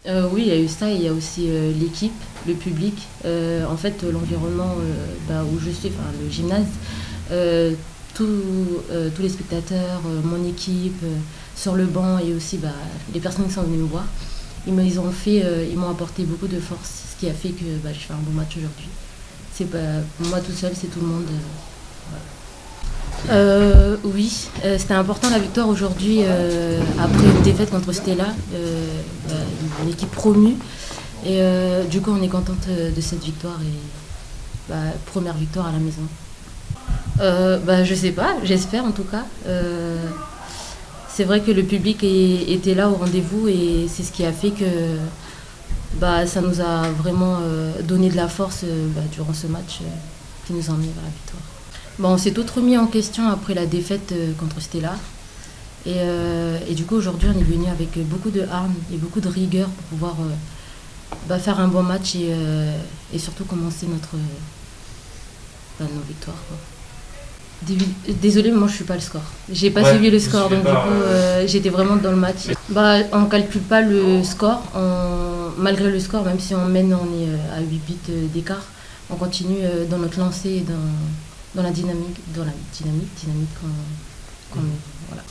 Oui, il y a eu ça, et il y a aussi l'équipe, le public. En fait, l'environnement où je suis, enfin le gymnase, euh, tous les spectateurs, mon équipe, sur le banc, et aussi les personnes qui sont venues me voir, ils m'ont apporté beaucoup de force, ce qui a fait que je fais un bon match aujourd'hui. C'est pas moi tout seul, c'est tout le monde. Voilà. Oui, c'était important la victoire aujourd'hui après une défaite contre Stella, bah, une équipe promue. Et du coup, on est contente de cette victoire et première victoire à la maison. Je sais pas, j'espère en tout cas. C'est vrai que le public était là au rendez-vous, et c'est ce qui a fait que ça nous a vraiment donné de la force durant ce match qui nous a emmenés vers la victoire. Bon, on s'est tout remis en question après la défaite contre Stella. Et du coup, aujourd'hui, on est venu avec beaucoup de hargne et beaucoup de rigueur pour pouvoir faire un bon match et surtout commencer nos victoires, quoi. Désolée, mais moi je suis pas le score. J'ai pas suivi le score, donc du coup j'étais vraiment dans le match. On calcule pas le score, malgré le score, même si on mène, on est à 8 bits d'écart, on continue dans notre lancée et dans la dynamique qu'on met. Voilà.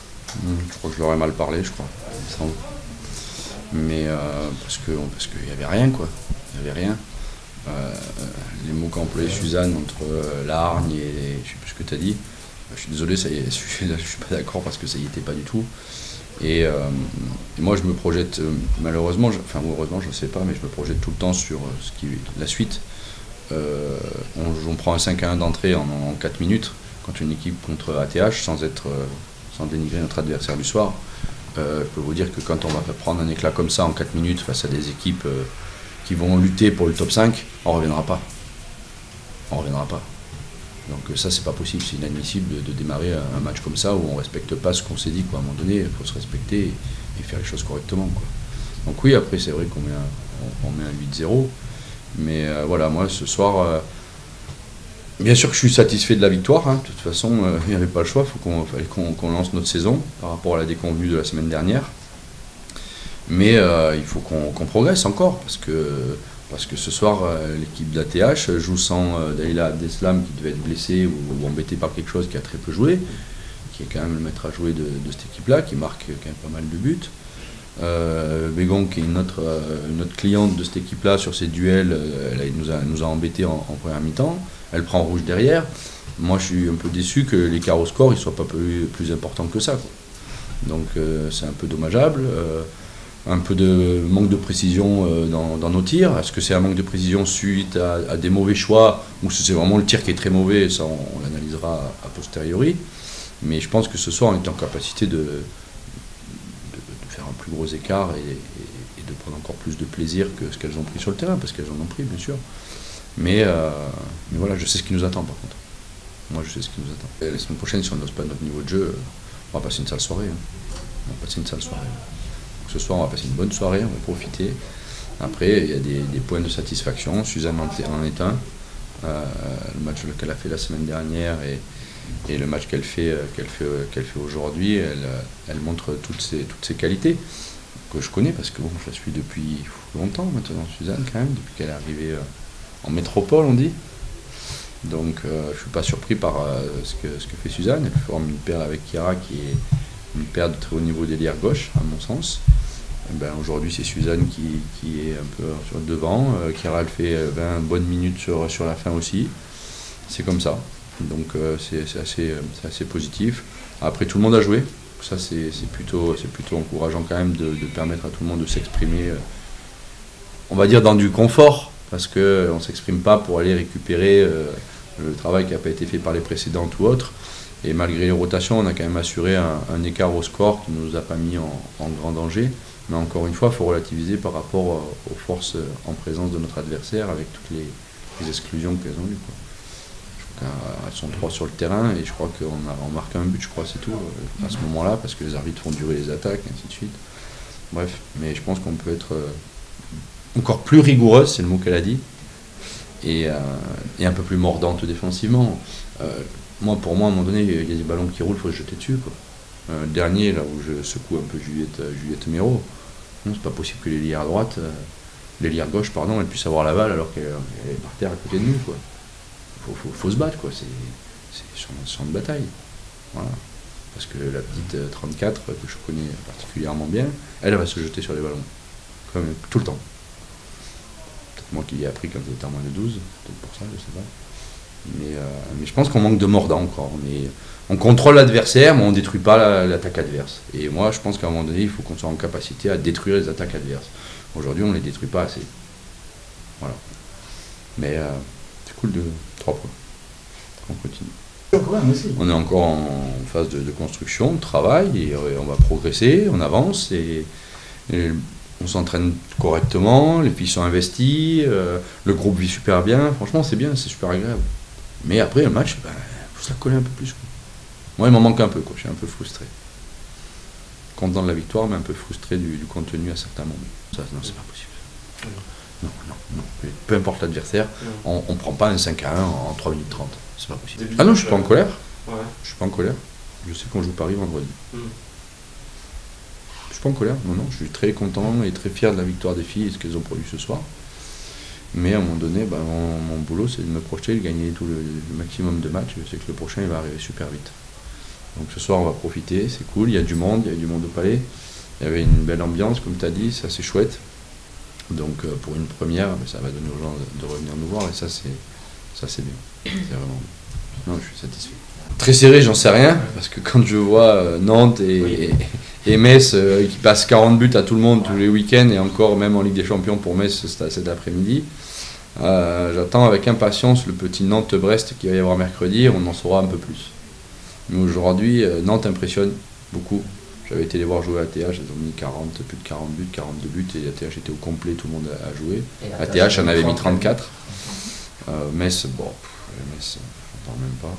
Je crois que je leur ai mal parlé, je crois, il me semble. Mais parce qu'il n'y avait rien, quoi. Il n'y avait rien. Les mots qu'a employé Suzanne entre la hargne et je sais plus ce que tu as dit, je suis désolé, ça y est, je suis pas d'accord parce que ça y était pas du tout. Et moi je me projette, malheureusement, ou heureusement, je sais pas, mais je me projette tout le temps sur la suite. On prend un 5-1 d'entrée en 4 minutes contre une équipe contre ATH sans dénigrer notre adversaire du soir. Je peux vous dire que quand on va prendre un éclat comme ça en 4 minutes face à des équipes qui vont lutter pour le top 5, on ne reviendra pas. On ne reviendra pas. Donc ça, c'est pas possible, c'est inadmissible de démarrer un match comme ça où on ne respecte pas ce qu'on s'est dit, quoi. À un moment donné, il faut se respecter et faire les choses correctement, quoi. Donc oui, après, c'est vrai qu'on met un 8-0, mais voilà, moi, ce soir, bien sûr que je suis satisfait de la victoire, hein. De toute façon, il n'y avait pas le choix, il fallait qu'on lance notre saison par rapport à la déconvenue de la semaine dernière. Mais il faut qu'on progresse encore, parce que ce soir, l'équipe d'ATH joue sans Dalila Abdeslam, qui devait être blessé ou embêté par quelque chose, qui a très peu joué, qui est quand même le maître à jouer de cette équipe-là, qui marque quand même pas mal de buts. Bégon, qui est une autre cliente de cette équipe-là, sur ses duels, elle nous a embêtés en première mi-temps. Elle prend rouge derrière. Moi, je suis un peu déçu que l'écart au score ne soit pas plus important que ça, quoi. Donc, c'est un peu dommageable. Un peu de manque de précision dans nos tirs. Est-ce que c'est un manque de précision suite à des mauvais choix, ou si c'est vraiment le tir qui est très mauvais? Ça, on l'analysera a posteriori. Mais je pense que ce soir, on est en capacité de faire un plus gros écart et de prendre encore plus de plaisir que ce qu'elles ont pris sur le terrain, parce qu'elles en ont pris, bien sûr. Mais voilà, je sais ce qui nous attend, par contre. Moi, je sais ce qui nous attend. Et la semaine prochaine, si on n'ose pas notre niveau de jeu, on va passer une sale soirée, hein. On va passer une sale soirée. Ce soir, on va passer une bonne soirée, on va profiter. Après, il y a des points de satisfaction. Suzanne en est un. Le match qu'elle a fait la semaine dernière et le match qu'elle fait aujourd'hui, elle montre toutes ses qualités que je connais, parce que bon, je la suis depuis longtemps maintenant, Suzanne, quand même, depuis qu'elle est arrivée en métropole, on dit. Donc, je ne suis pas surpris par ce que fait Suzanne. Elle forme une paire avec Chiara qui est une paire de très haut niveau d'ailière gauche, à mon sens. Aujourd'hui, c'est Suzanne qui est un peu sur le devant. Chiara, elle fait 20 bonnes minutes sur la fin aussi. C'est comme ça. Donc, c'est assez positif. Après, tout le monde a joué. Ça, c'est plutôt encourageant quand même de permettre à tout le monde de s'exprimer, on va dire, dans du confort, parce qu'on ne s'exprime pas pour aller récupérer le travail qui n'a pas été fait par les précédentes ou autres. Et malgré les rotations, on a quand même assuré un écart au score qui ne nous a pas mis en grand danger. Mais encore une fois, il faut relativiser par rapport aux forces en présence de notre adversaire, avec toutes les exclusions qu'elles ont eues, quoi. Je crois qu'elles sont 3 sur le terrain, et je crois qu'on marque un but, je crois, c'est tout, à ce moment-là, parce que les arbitres font durer les attaques, et ainsi de suite. Bref, mais je pense qu'on peut être encore plus rigoureuse, c'est le mot qu'elle a dit, et un peu plus mordante défensivement. Pour moi, à un moment donné, il y a des ballons qui roulent, il faut se jeter dessus, quoi. Le dernier, là où je secoue un peu Juliette Méraud, Non, c'est pas possible que l'ailière droite, l'ailière gauche, pardon, elle puisse avoir la balle alors qu'elle est par terre à côté de nous, quoi. Faut se battre, quoi. C'est champ de bataille. Voilà. Parce que la petite 34, que je connais particulièrement bien, elle va se jeter sur les ballons. Comme tout le temps. Peut-être moi qui l'ai appris quand j'étais en moins de 12, peut-être pour ça, je sais pas. Mais je pense qu'on manque de mordant encore. On contrôle l'adversaire, mais on ne détruit pas l'attaque adverse. Et moi, je pense qu'à un moment donné, il faut qu'on soit en capacité à détruire les attaques adverses. Aujourd'hui, on ne les détruit pas assez. Voilà. Mais c'est cool de 3 points. On continue. On est encore en phase de construction, de travail, et on va progresser, on avance, et on s'entraîne correctement, les filles sont investies, le groupe vit super bien, franchement c'est bien, c'est super agréable. Mais après le match, faut se la coller un peu plus, quoi. Moi il m'en manque un peu, quoi. Je suis un peu frustré. Content de la victoire, mais un peu frustré du contenu à certains moments. Ça, non, c'est pas possible. Non. Peu importe l'adversaire, on ne prend pas un 5-1 en 3 minutes 30. C'est pas possible. Ah non, je suis pas en colère. Ouais. Je suis pas en colère. Je sais qu'on joue Paris vendredi. Je suis pas en colère. Non, je suis très content et très fier de la victoire des filles et de ce qu'elles ont produit ce soir. Mais à un moment donné, mon boulot, c'est de me projeter, de gagner tout le maximum de matchs. Je sais que le prochain, il va arriver super vite. Donc ce soir, on va profiter. C'est cool. Il y a du monde au palais. Il y avait une belle ambiance, comme tu as dit. Ça, c'est chouette. Donc pour une première, ça va donner aux gens de revenir nous voir. Et ça, c'est bien. C'est vraiment bien. Non, je suis satisfait. Très serré, j'en sais rien, parce que quand je vois Nantes et Metz qui passent 40 buts à tout le monde tous les week-ends, et encore même en Ligue des Champions pour Metz cet après-midi, j'attends avec impatience le petit Nantes-Brest qu'il va y avoir mercredi, on en saura un peu plus. Mais aujourd'hui, Nantes impressionne beaucoup. J'avais été les voir jouer à ATH, ils ont mis plus de 40 buts, 42 buts, et ATH était au complet, tout le monde a joué. ATH en avait mis 34. Metz, Metz, j'entends même pas.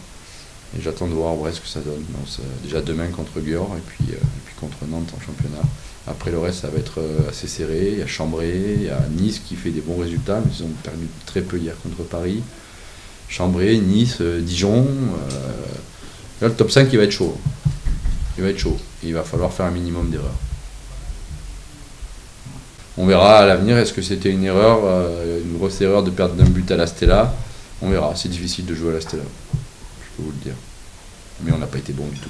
Et j'attends de voir Brest ce que ça donne. Déjà demain contre Győr et puis contre Nantes en championnat. Après le reste, ça va être assez serré. Il y a Chambray, il y a Nice qui fait des bons résultats, mais ils ont perdu très peu hier contre Paris. Chambray, Nice, Dijon. Là, le top 5 il va être chaud. Il va être chaud. Et il va falloir faire un minimum d'erreurs. On verra à l'avenir, est-ce que c'était une erreur, une grosse erreur de perdre d'un but à la Stella. On verra, c'est difficile de jouer à la Stella. Je peux vous le dire. Mais on n'a pas été bon du tout.